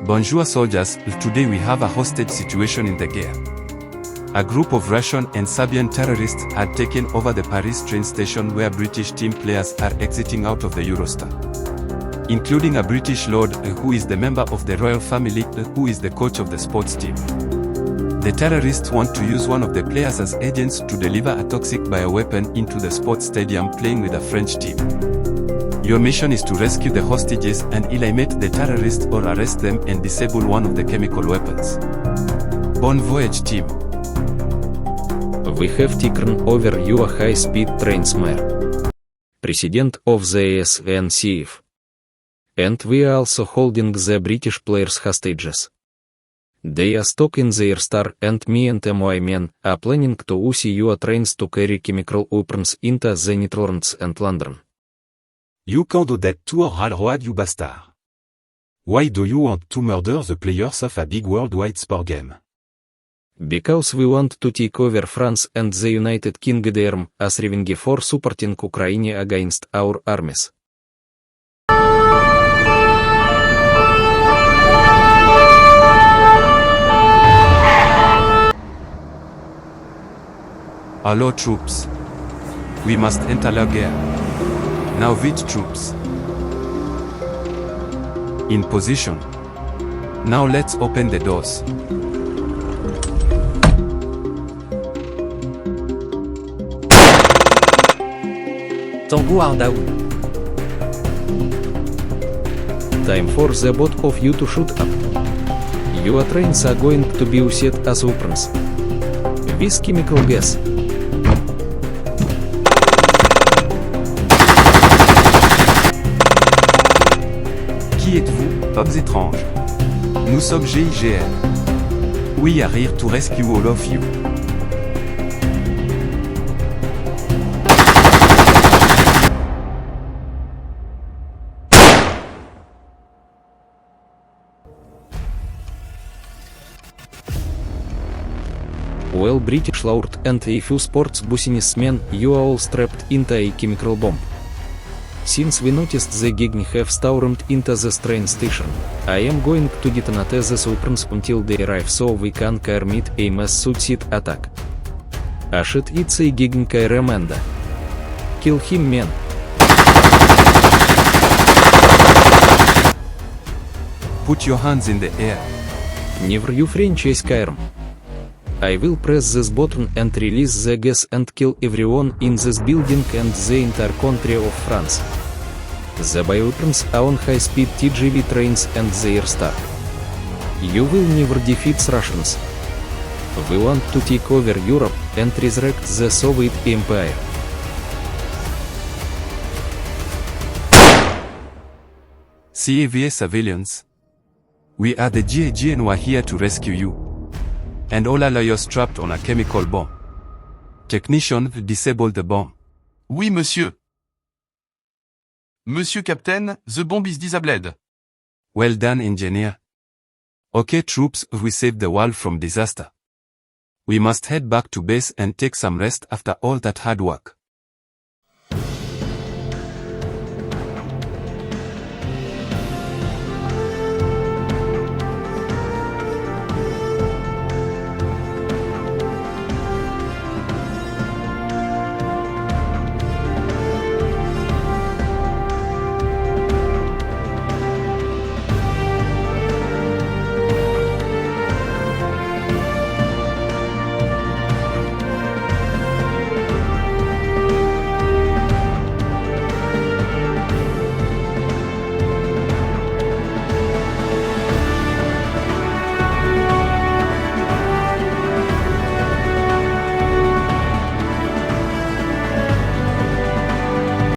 Bonjour soldiers, today we have a hostage situation in the gear. A group of Russian and Serbian terrorists had taken over the Paris train station where British team players are exiting out of the Eurostar. Including a British lord who is the member of the royal family who is the coach of the sports team. The terrorists want to use one of the players as agents to deliver a toxic bioweapon into the sports stadium playing with a French team. Your mission is to rescue the hostages and eliminate the terrorists or arrest them and disable one of the chemical weapons. Bon voyage team. We have taken over your high-speed trains, Mayor. President of the SNCF. And we are also holding the British players hostages. They are stuck in their star and me and my men are planning to use your trains to carry chemical weapons into the Netherlands and London. You can't do that to our railroad, you bastard. Why do you want to murder the players of a big worldwide sport game? Because we want to take over France and the United Kingdom as revenge for supporting Ukraine against our armies. Hello troops. We must enter la guerre. Now with troops. In position. Now let's open the doors. Tango are down. Time for the both of you to shoot up. Your trains are going to be used as weapons. With chemical gas. Qui êtes-vous, hommes étranges? Nous sommes GIGN. We are here to rescue all of you. Well, British Lord and a few sports businessmen, you are all strapped into a chemical bomb. Since we noticed the GIGN have stormed into the train station, I am going to detonate the weapons until they arrive so we can commit a mass suicide attack. A shit, it's a GIGN Remanda. Kill him, man. Put your hands in the air. Never you French GIGN. I will press this button and release the gas and kill everyone in this building and the entire country of France. The bioweapons are on high-speed TGV trains and their star. You will never defeat Russians. We want to take over Europe and resurrect the Soviet Empire. CAVA civilians. We are the GIGN who are here to rescue you. And all are lawyers trapped on a chemical bomb. Technician, disable the bomb. Oui, monsieur. Monsieur Captain, the bomb is disabled. Well done, engineer. Okay, troops, we saved the world from disaster. We must head back to base and take some rest after all that hard work.